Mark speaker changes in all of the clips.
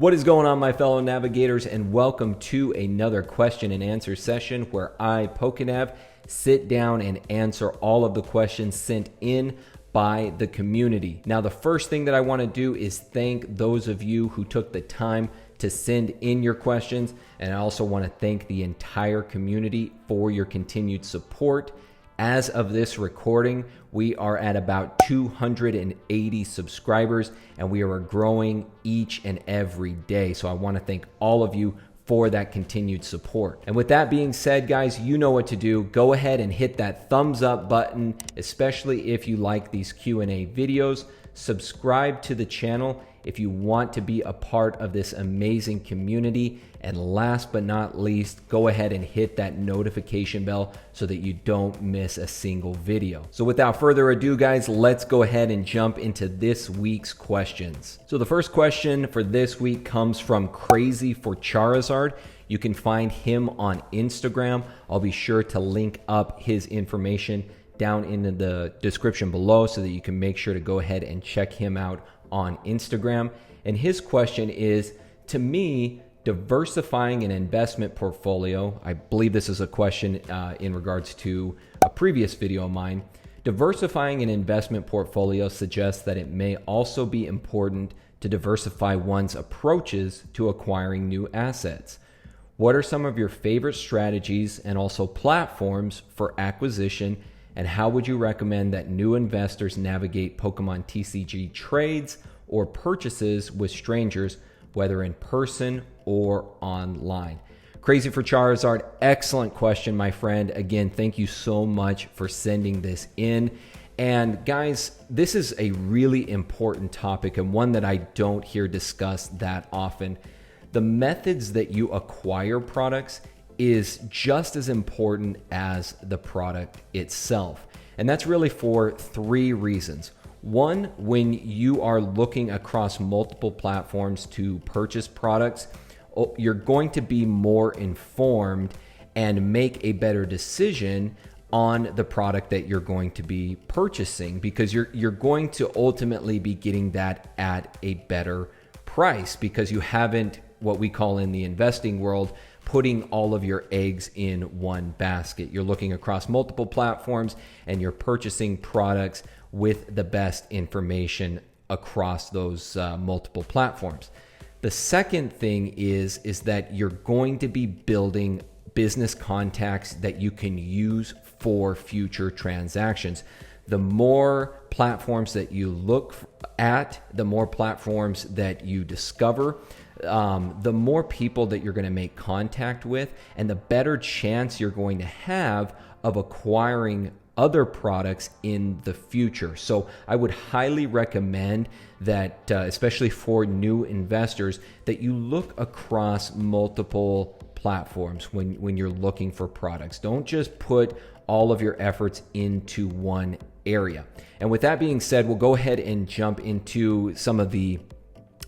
Speaker 1: What is going on, my fellow navigators, and welcome to another question and answer session where I, PokeNav, sit down and answer all of the questions sent in by the community. Now, the first thing that I want to do is thank those of you who took the time to send in your questions, and I also want to thank the entire community for your continued support. As of this recording, we are at about 280 subscribers, and we are growing each and every day. So I want to thank all of you for that continued support. And with that being said, guys, you know what to do. Go ahead and hit that thumbs up button, especially if you like these Q&A videos. Subscribe to the channel if you want to be a part of this amazing community. And last but not least, go ahead and hit that notification bell so that you don't miss a single video. So without further ado, guys, let's go ahead and jump into this week's questions. So the first question for this week comes from Crazy for Charizard. You can find him on Instagram. I'll be sure to link up his information down in the description below so that you can make sure to go ahead and check him out on Instagram. And his question is, to me, diversifying an investment portfolio, I believe this is a question in regards to a previous video of mine, diversifying an investment portfolio suggests that it may also be important to diversify one's approaches to acquiring new assets. What are some of your favorite strategies and also platforms for acquisition, and how would you recommend that new investors navigate Pokemon TCG trades or purchases with strangers, whether in person or online? Crazy for Charizard, excellent question, my friend. Again, thank you so much for sending this in. And guys, this is a really important topic and one that I don't hear discussed that often. The methods that you acquire products is just as important as the product itself. And that's really for three reasons. One, when you are looking across multiple platforms to purchase products, you're going to be more informed and make a better decision on the product that you're going to be purchasing, because you're going to ultimately be getting that at a better price because you haven't, what we call in the investing world, putting all of your eggs in one basket. You're looking across multiple platforms and you're purchasing products with the best information across those multiple platforms. The second thing is that you're going to be building business contacts that you can use for future transactions. The more platforms that you look at, the more platforms that you discover, the more people that you're going to make contact with, and the better chance you're going to have of acquiring other products in the future. So I would highly recommend that, especially for new investors, that you look across multiple platforms when you're looking for products. Don't just put all of your efforts into one area. And with that being said, we'll go ahead and jump into some of the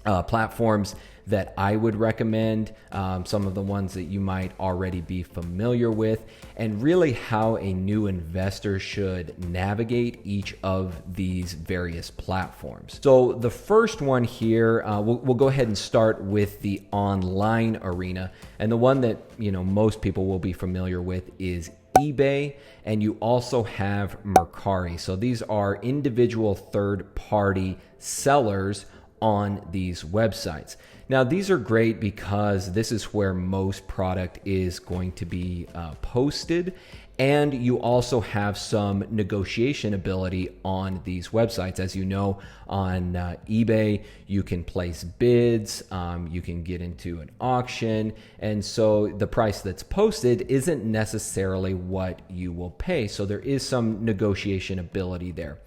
Speaker 1: platforms that I would recommend, some of the ones that you might already be familiar with, and really how a new investor should navigate each of these various platforms. So the first one here, we'll go ahead and start with the online arena, and the one that most people will be familiar with is eBay, and you also have Mercari. So these are individual third-party sellers on these websites. Now, these are great because this is where most product is going to be posted, and you also have some negotiation ability on these websites. As you know, on eBay, you can place bids, you can get into an auction, and so the price that's posted isn't necessarily what you will pay. So there is some negotiation ability there.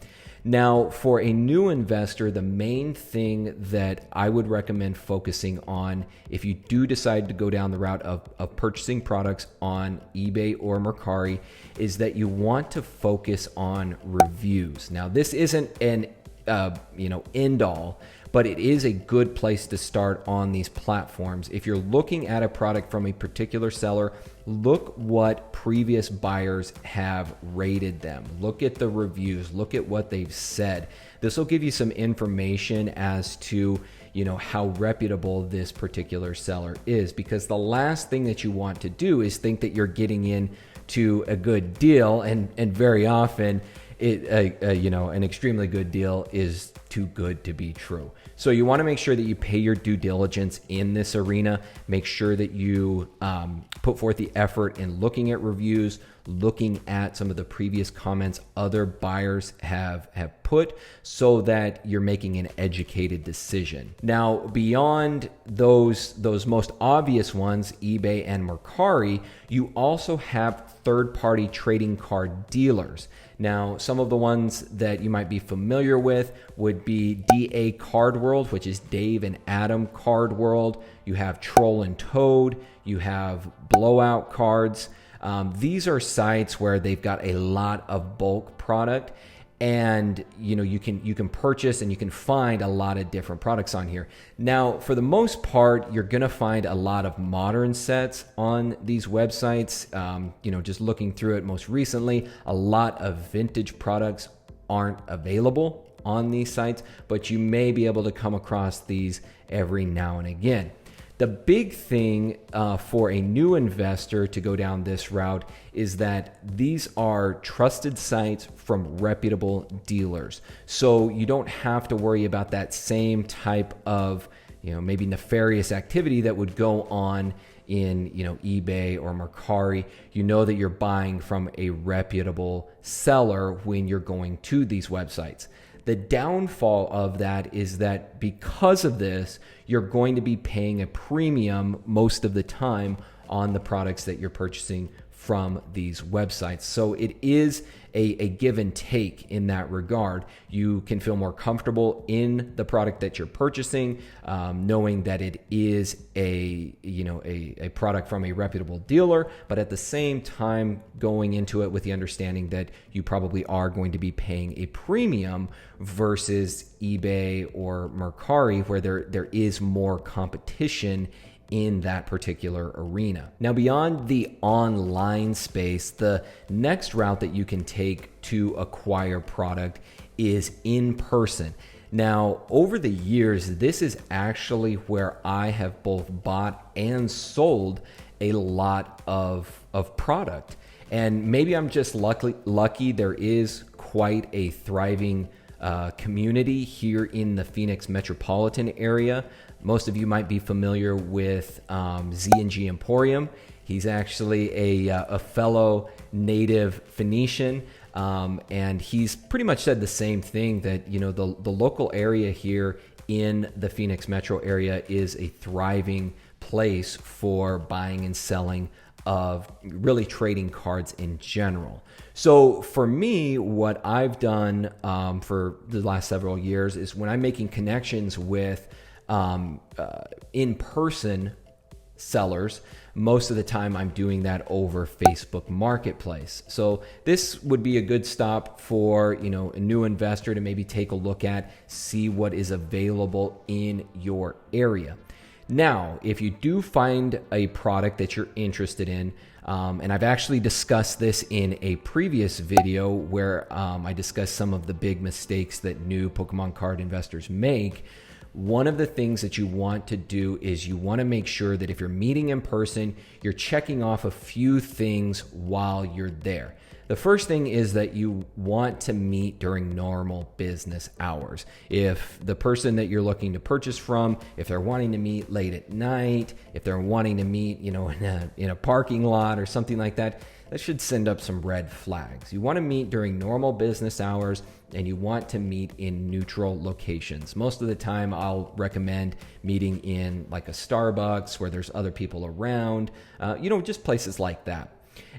Speaker 1: Now, for a new investor, the main thing that I would recommend focusing on if you do decide to go down the route of purchasing products on eBay or Mercari is that you want to focus on reviews. Now, this isn't an end all, but it is a good place to start on these platforms. If you're looking at a product from a particular seller, look what previous buyers have rated them. Look at the reviews, look at what they've said. This will give you some information as to, how reputable this particular seller is, because the last thing that you want to do is think that you're getting in to a good deal, and very often an extremely good deal is too good to be true. So you want to make sure that you pay your due diligence in this arena. Make sure that you put forth the effort in looking at reviews, looking at some of the previous comments other buyers have put, so that you're making an educated decision. Now, beyond those most obvious ones, eBay and Mercari, you also have third-party trading card dealers. Now, some of the ones that you might be familiar with would be DA Card World, which is Dave and Adam Card World. You have Troll and Toad. You have Blowout Cards. These are sites where they've got a lot of bulk product, and you can purchase and you can find a lot of different products on here. Now, for the most part, you're gonna find a lot of modern sets on these websites. Just looking through it most recently, a lot of vintage products aren't available on these sites, but you may be able to come across these every now and again. The big thing for a new investor to go down this route is that these are trusted sites from reputable dealers. So you don't have to worry about that same type of, maybe nefarious activity that would go on in, eBay or Mercari. You know that you're buying from a reputable seller when you're going to these websites. The downfall of that is that because of this, you're going to be paying a premium most of the time on the products that you're purchasing from these websites. So it is a give and take in that regard. You can feel more comfortable in the product that you're purchasing, knowing that it is a product from a reputable dealer, but at the same time going into it with the understanding that you probably are going to be paying a premium versus eBay or Mercari, where there is more competition in that particular arena. Now, beyond the online space, the next route that you can take to acquire product is in person. Now, over the years, this is actually where I have both bought and sold a lot of product. And maybe I'm just lucky. There is quite a thriving community here in the Phoenix metropolitan area. Most of you might be familiar with Z&G Emporium. He's actually a fellow native Phoenician, and he's pretty much said the same thing, that the local area here in the Phoenix metro area is a thriving place for buying and selling of really trading cards in general. So for me, what I've done for the last several years is when I'm making connections with in-person sellers, most of the time I'm doing that over Facebook Marketplace. So this would be a good stop for a new investor to maybe take a look at, see what is available in your area. Now, if you do find a product that you're interested in, and I've actually discussed this in a previous video where I discussed some of the big mistakes that new Pokemon card investors make. One of the things that you want to do is you want to make sure that if you're meeting in person, you're checking off a few things while you're there. The first thing is that you want to meet during normal business hours. If the person that you're looking to purchase from, if they're wanting to meet late at night, if they're wanting to meet, in a parking lot or something like that, that should send up some red flags. You want to meet during normal business hours, and you want to meet in neutral locations. Most of the time, I'll recommend meeting in like a Starbucks where there's other people around, just places like that.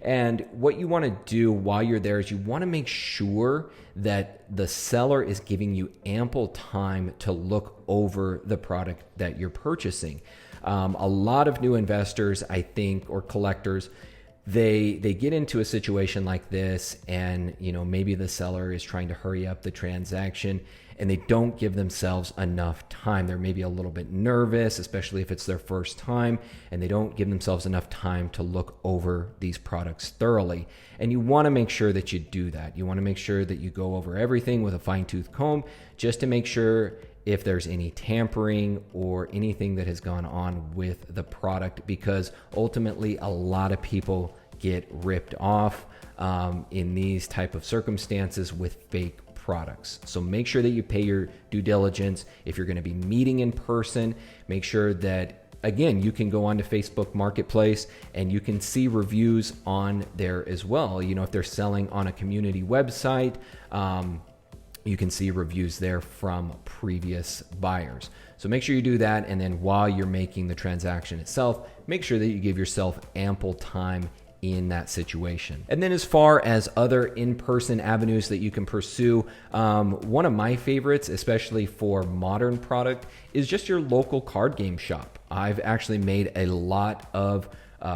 Speaker 1: And what you want to do while you're there is you want to make sure that the seller is giving you ample time to look over the product that you're purchasing. A lot of new investors, I think, or collectors, they get into a situation like this, and maybe the seller is trying to hurry up the transaction, and they don't give themselves enough time. They're maybe a little bit nervous, especially if it's their first time, and they don't give themselves enough time to look over these products thoroughly. And you want to make sure that you do that. You want to make sure that you go over everything with a fine-tooth comb, just to make sure if there's any tampering or anything that has gone on with the product, because ultimately a lot of people get ripped off in these type of circumstances with fake products. So make sure that you pay your due diligence. If you're going to be meeting in person, make sure that, again, you can go onto Facebook Marketplace and you can see reviews on there as well. You know, if they're selling on a community website, you can see reviews there from previous buyers. So make sure you do that. And then while you're making the transaction itself, make sure that you give yourself ample time in that situation. And then as far as other in-person avenues that you can pursue, one of my favorites, especially for modern product, is just your local card game shop. I've actually made a lot of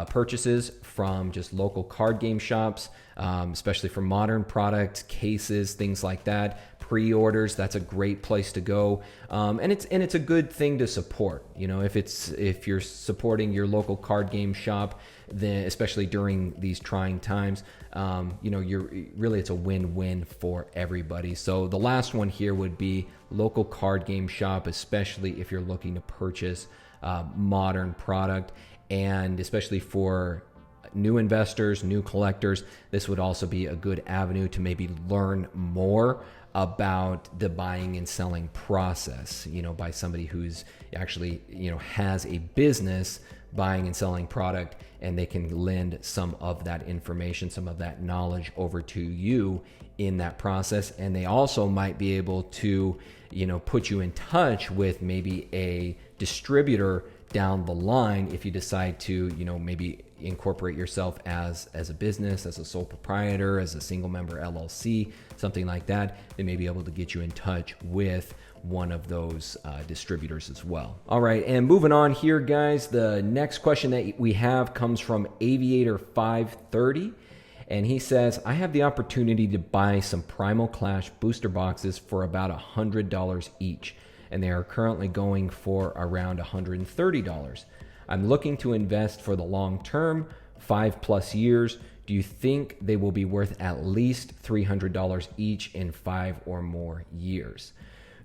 Speaker 1: purchases from just local card game shops, especially for modern product, cases, things like that. Pre-orders, that's a great place to go, and it's a good thing to support. You know, if you're supporting your local card game shop, then especially during these trying times, you know, it's a win-win for everybody. So the last one here would be local card game shop, especially if you're looking to purchase modern product, and especially for new investors, new collectors, this would also be a good avenue to maybe learn more about the buying and selling process, you know, by somebody who's actually, you know, has a business buying and selling product, and they can lend some of that information, some of that knowledge over to you in that process. And they also might be able to, you know, put you in touch with maybe a distributor down the line if you decide to, you know, maybe incorporate yourself as a business, as a sole proprietor, as a single member LLC, something like that. They may be able to get you in touch with one of those distributors as well. All right, and moving on here, guys, the next question that we have comes from Aviator 530. And he says, I have the opportunity to buy some Primal Clash booster boxes for about $100 each, and they are currently going for around $130. I'm looking to invest for the long term, 5+ years. Do you think they will be worth at least $300 each in 5 or more years?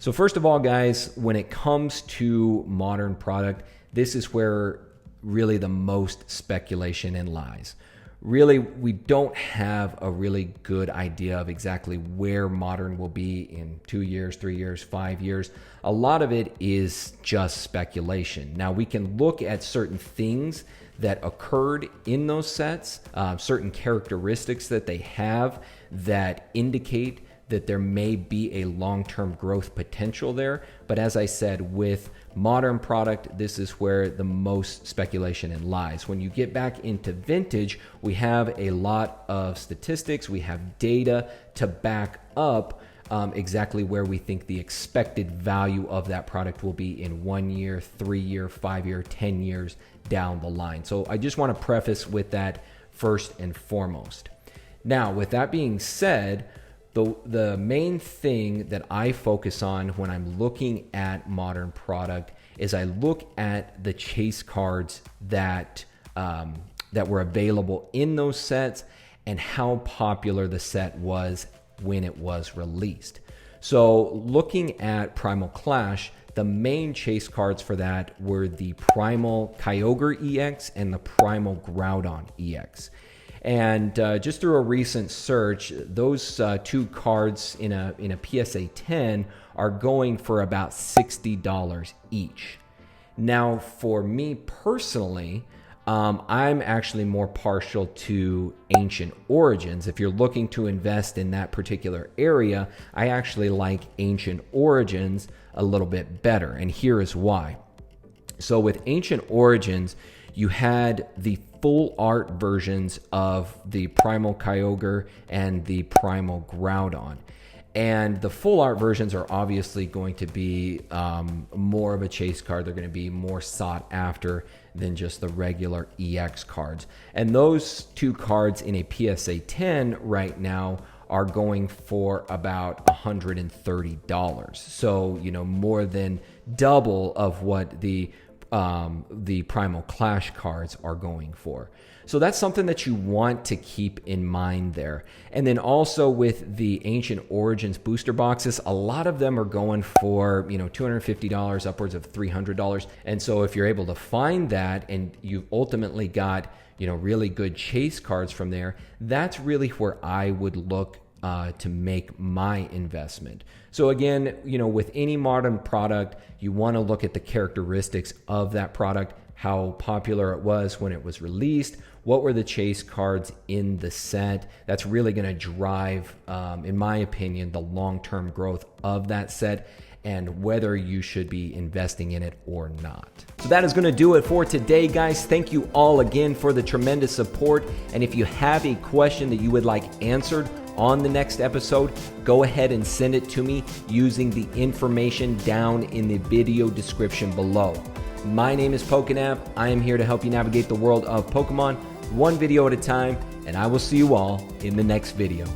Speaker 1: So first of all, guys, when it comes to modern product, this is where really the most speculation lies. Really, we don't have a really good idea of exactly where modern will be in 2 years, 3 years, 5 years. A lot of it is just speculation. Now, we can look at certain things that occurred in those sets, certain characteristics that they have that indicate that there may be a long-term growth potential there. But as I said, with modern product, this is where the most speculation lies. When you get back into vintage, we have a lot of statistics, we have data to back up exactly where we think the expected value of that product will be in 1 year, 3 year, 5 year, 10 years down the line. So I just want to preface with that first and foremost. Now, with that being said, the main thing that I focus on when I'm looking at modern product is I look at the chase cards that were available in those sets and how popular the set was when it was released. So looking at Primal Clash, the main chase cards for that were the Primal Kyogre EX and the Primal Groudon EX. And just through a recent search, those two cards in a PSA 10 are going for about $60 each. Now, for me personally, I'm actually more partial to Ancient Origins. If you're looking to invest in that particular area, I actually like Ancient Origins a little bit better, and here is why. So with Ancient Origins, you had the full art versions of the Primal Kyogre and the Primal Groudon. And the full art versions are obviously going to be more of a chase card. They're going to be more sought after than just the regular EX cards. And those two cards in a PSA 10 right now are going for about $130. So, you know, more than double of what the the Primal Clash cards are going for. So that's something that you want to keep in mind there. And then also with the Ancient Origins booster boxes, a lot of them are going for, $250, upwards of $300. And so if you're able to find that and you've ultimately got, really good chase cards from there, that's really where I would look to make my investment. So again, with any modern product, you want to look at the characteristics of that product, how popular it was when it was released, what were the chase cards in the set. That's really going to drive, in my opinion, the long-term growth of that set and whether you should be investing in it or not. So that is going to do it for today, guys. Thank you all again for the tremendous support. And if you have a question that you would like answered on the next episode, go ahead and send it to me using the information down in the video description below. My name is PokeNav. I am here to help you navigate the world of Pokemon one video at a time, and I will see you all in the next video.